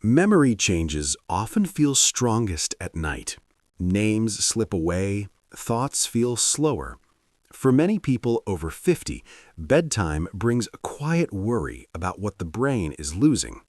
Memory changes often feel strongest at night. Names slip away, thoughts feel slower. For many people over 50, bedtime brings a quiet worry about what the brain is losing.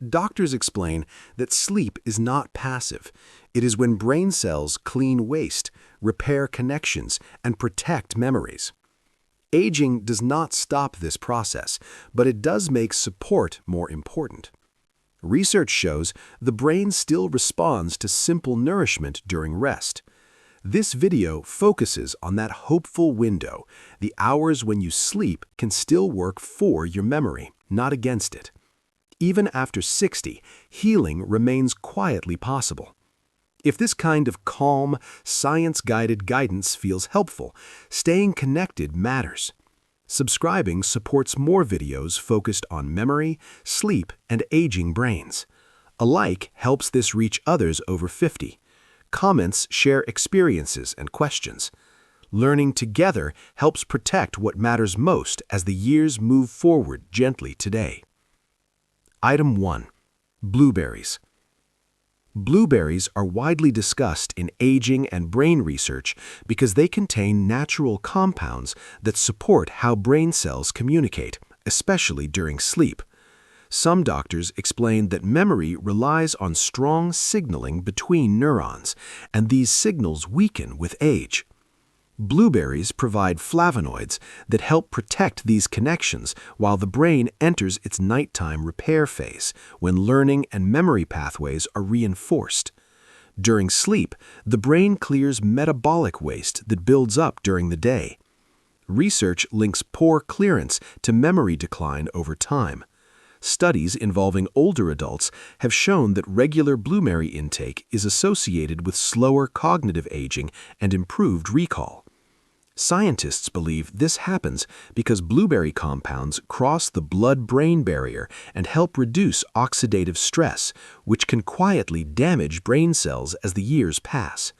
Doctors explain that sleep is not passive. It is when brain cells clean waste, repair connections, and protect memories. Aging does not stop this process, but it does make support more important. Research shows the brain still responds to simple nourishment during rest. This video focuses on that hopeful window, the hours when you sleep can still work for your memory, not against it. Even after 60, healing remains quietly possible. If this kind of calm, science-guided guidance feels helpful, staying connected matters. Subscribing supports more videos focused on memory, sleep, and aging brains. A like helps this reach others over 50. Comments share experiences and questions. Learning together helps protect what matters most as the years move forward gently today. Item 1. Blueberries. Blueberries are widely discussed in aging and brain research because they contain natural compounds that support how brain cells communicate, especially during sleep. Some doctors explain that memory relies on strong signaling between neurons, and these signals weaken with age. Blueberries provide flavonoids that help protect these connections while the brain enters its nighttime repair phase, when learning and memory pathways are reinforced. During sleep, the brain clears metabolic waste that builds up during the day. Research links poor clearance to memory decline over time. Studies involving older adults have shown that regular blueberry intake is associated with slower cognitive aging and improved recall. Scientists believe this happens because blueberry compounds cross the blood-brain barrier and help reduce oxidative stress, which can quietly damage brain cells as the years pass.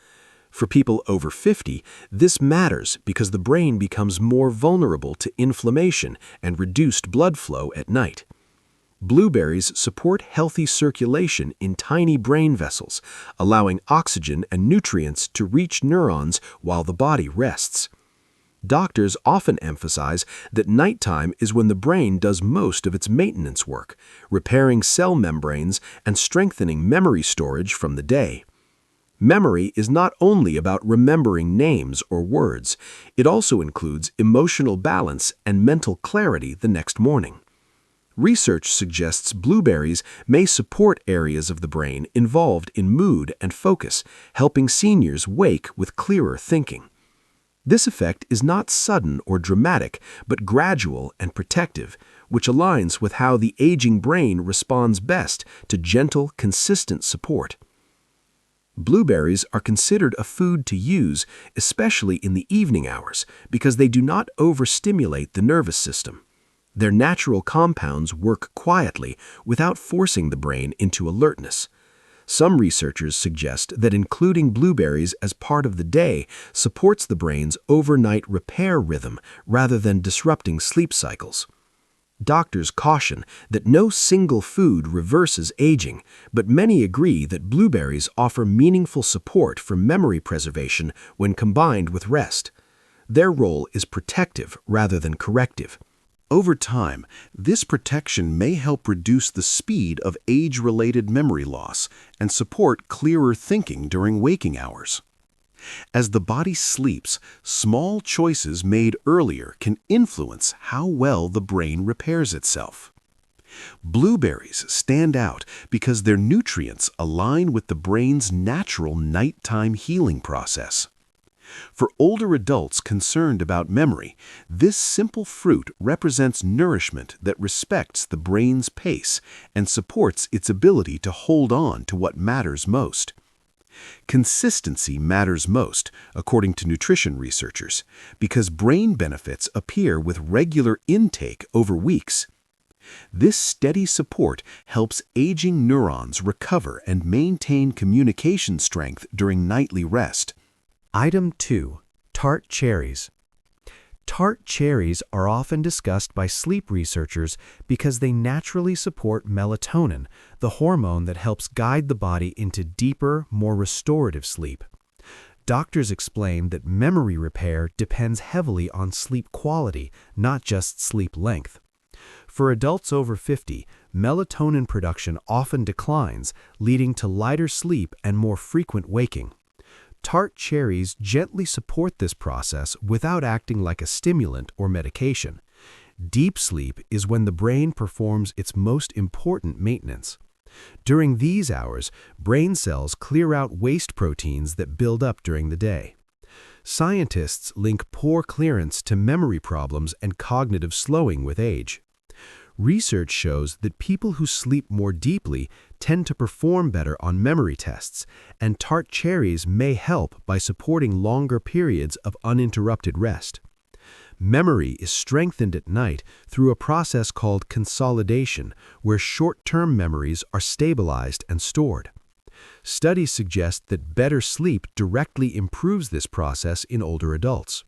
For people over 50, this matters because the brain becomes more vulnerable to inflammation and reduced blood flow at night. Blueberries support healthy circulation in tiny brain vessels, allowing oxygen and nutrients to reach neurons while the body rests. Doctors often emphasize that nighttime is when the brain does most of its maintenance work, repairing cell membranes and strengthening memory storage from the day. Memory is not only about remembering names or words, it also includes emotional balance and mental clarity the next morning. Research suggests blueberries may support areas of the brain involved in mood and focus, helping seniors wake with clearer thinking. This effect is not sudden or dramatic, but gradual and protective, which aligns with how the aging brain responds best to gentle, consistent support. Blueberries are considered a food to use, especially in the evening hours, because they do not overstimulate the nervous system. Their natural compounds work quietly without forcing the brain into alertness. Some researchers suggest that including blueberries as part of the day supports the brain's overnight repair rhythm rather than disrupting sleep cycles. Doctors caution that no single food reverses aging, but many agree that blueberries offer meaningful support for memory preservation when combined with rest. Their role is protective rather than corrective. Over time, this protection may help reduce the speed of age-related memory loss and support clearer thinking during waking hours. As the body sleeps, small choices made earlier can influence how well the brain repairs itself. Blueberries stand out because their nutrients align with the brain's natural nighttime healing process. For older adults concerned about memory, this simple fruit represents nourishment that respects the brain's pace and supports its ability to hold on to what matters most. Consistency matters most, according to nutrition researchers, because brain benefits appear with regular intake over weeks. This steady support helps aging neurons recover and maintain communication strength during nightly rest. Item 2. Tart cherries. Tart cherries are often discussed by sleep researchers because they naturally support melatonin, the hormone that helps guide the body into deeper, more restorative sleep. Doctors explain that memory repair depends heavily on sleep quality, not just sleep length. For adults over 50, melatonin production often declines, leading to lighter sleep and more frequent waking. Tart cherries gently support this process without acting like a stimulant or medication. Deep sleep is when the brain performs its most important maintenance. During these hours, brain cells clear out waste proteins that build up during the day. Scientists link poor clearance to memory problems and cognitive slowing with age. Research shows that people who sleep more deeply tend to perform better on memory tests, and tart cherries may help by supporting longer periods of uninterrupted rest. Memory is strengthened at night through a process called consolidation, where short-term memories are stabilized and stored. Studies suggest that better sleep directly improves this process in older adults.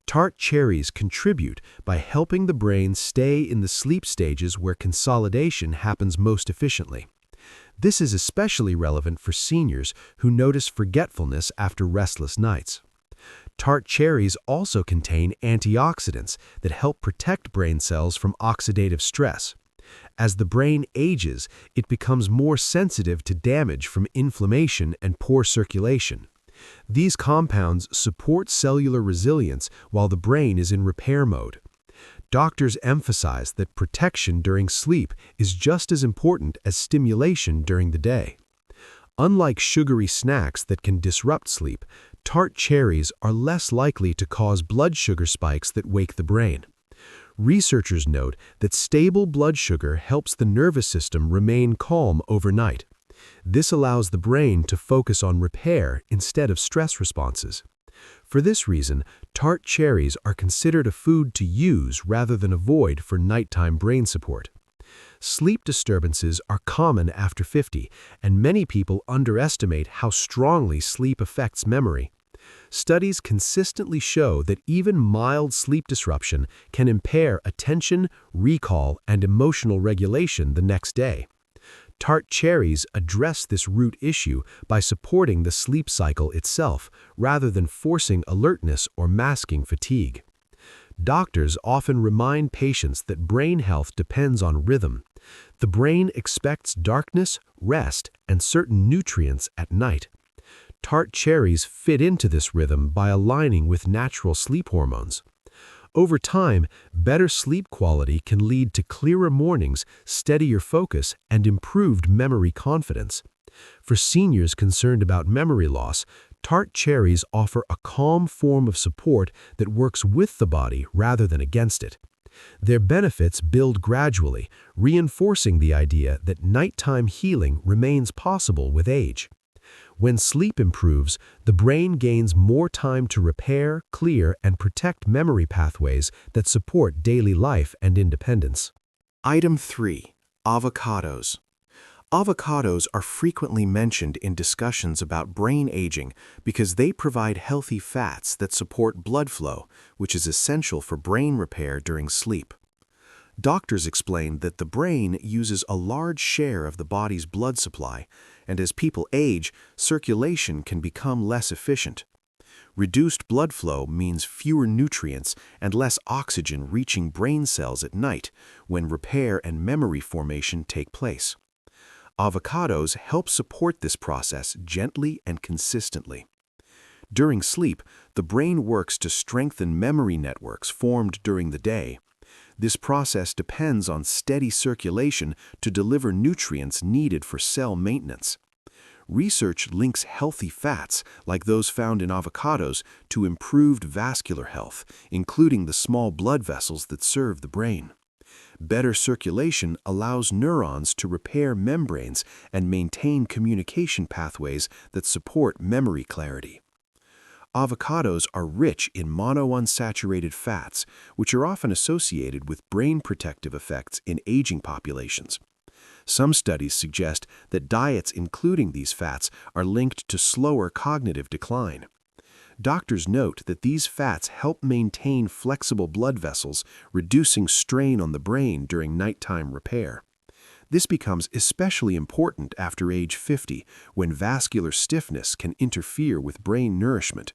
Tart cherries contribute by helping the brain stay in the sleep stages where consolidation happens most efficiently. This is especially relevant for seniors who notice forgetfulness after restless nights. Tart cherries also contain antioxidants that help protect brain cells from oxidative stress. As the brain ages, it becomes more sensitive to damage from inflammation and poor circulation. These compounds support cellular resilience while the brain is in repair mode. Doctors emphasize that protection during sleep is just as important as stimulation during the day. Unlike sugary snacks that can disrupt sleep, tart cherries are less likely to cause blood sugar spikes that wake the brain. Researchers note that stable blood sugar helps the nervous system remain calm overnight. This allows the brain to focus on repair instead of stress responses. For this reason, tart cherries are considered a food to use rather than avoid for nighttime brain support. Sleep disturbances are common after 50, and many people underestimate how strongly sleep affects memory. Studies consistently show that even mild sleep disruption can impair attention, recall, and emotional regulation the next day. Tart cherries address this root issue by supporting the sleep cycle itself, rather than forcing alertness or masking fatigue. Doctors often remind patients that brain health depends on rhythm. The brain expects darkness, rest, and certain nutrients at night. Tart cherries fit into this rhythm by aligning with natural sleep hormones. Over time, better sleep quality can lead to clearer mornings, steadier focus, and improved memory confidence. For seniors concerned about memory loss, tart cherries offer a calm form of support that works with the body rather than against it. Their benefits build gradually, reinforcing the idea that nighttime healing remains possible with age. When sleep improves, the brain gains more time to repair, clear, and protect memory pathways that support daily life and independence. Item 3. Avocados. Avocados are frequently mentioned in discussions about brain aging because they provide healthy fats that support blood flow, which is essential for brain repair during sleep. Doctors explain that the brain uses a large share of the body's blood supply, and as people age, circulation can become less efficient. Reduced blood flow means fewer nutrients and less oxygen reaching brain cells at night when repair and memory formation take place. Avocados help support this process gently and consistently. During sleep, the brain works to strengthen memory networks formed during the day. This process depends on steady circulation to deliver nutrients needed for cell maintenance. Research links healthy fats, like those found in avocados, to improved vascular health, including the small blood vessels that serve the brain. Better circulation allows neurons to repair membranes and maintain communication pathways that support memory clarity. Avocados are rich in monounsaturated fats, which are often associated with brain protective effects in aging populations. Some studies suggest that diets including these fats are linked to slower cognitive decline. Doctors note that these fats help maintain flexible blood vessels, reducing strain on the brain during nighttime repair. This becomes especially important after age 50, when vascular stiffness can interfere with brain nourishment.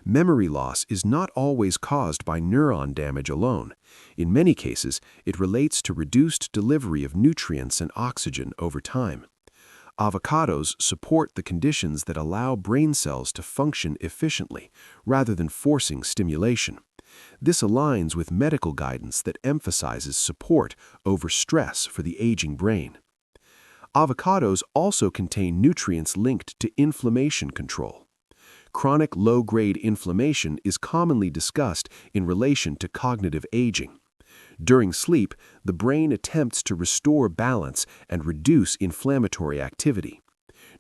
Memory loss is not always caused by neuron damage alone. In many cases, it relates to reduced delivery of nutrients and oxygen over time. Avocados support the conditions that allow brain cells to function efficiently, rather than forcing stimulation. This aligns with medical guidance that emphasizes support over stress for the aging brain. Avocados also contain nutrients linked to inflammation control. Chronic low-grade inflammation is commonly discussed in relation to cognitive aging. During sleep, the brain attempts to restore balance and reduce inflammatory activity.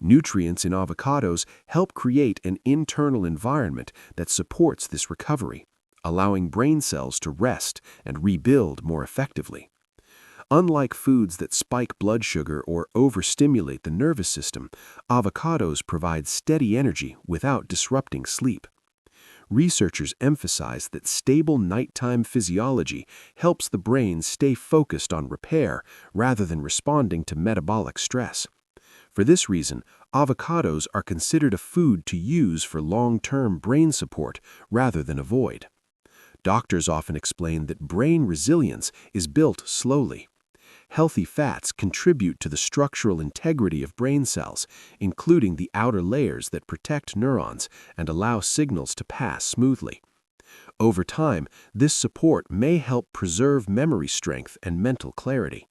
Nutrients in avocados help create an internal environment that supports this recovery, allowing brain cells to rest and rebuild more effectively. Unlike foods that spike blood sugar or overstimulate the nervous system, avocados provide steady energy without disrupting sleep. Researchers emphasize that stable nighttime physiology helps the brain stay focused on repair rather than responding to metabolic stress. For this reason, avocados are considered a food to use for long-term brain support rather than avoid. Doctors often explain that brain resilience is built slowly. Healthy fats contribute to the structural integrity of brain cells, including the outer layers that protect neurons and allow signals to pass smoothly. Over time, this support may help preserve memory strength and mental clarity.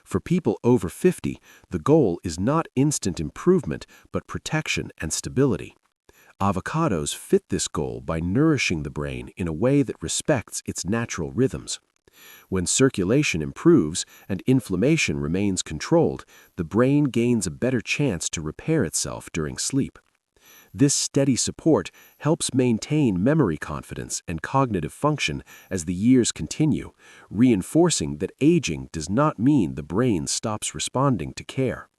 For people over 50, the goal is not instant improvement, but protection and stability. Avocados fit this goal by nourishing the brain in a way that respects its natural rhythms. When circulation improves and inflammation remains controlled, the brain gains a better chance to repair itself during sleep. This steady support helps maintain memory confidence and cognitive function as the years continue, reinforcing that aging does not mean the brain stops responding to care.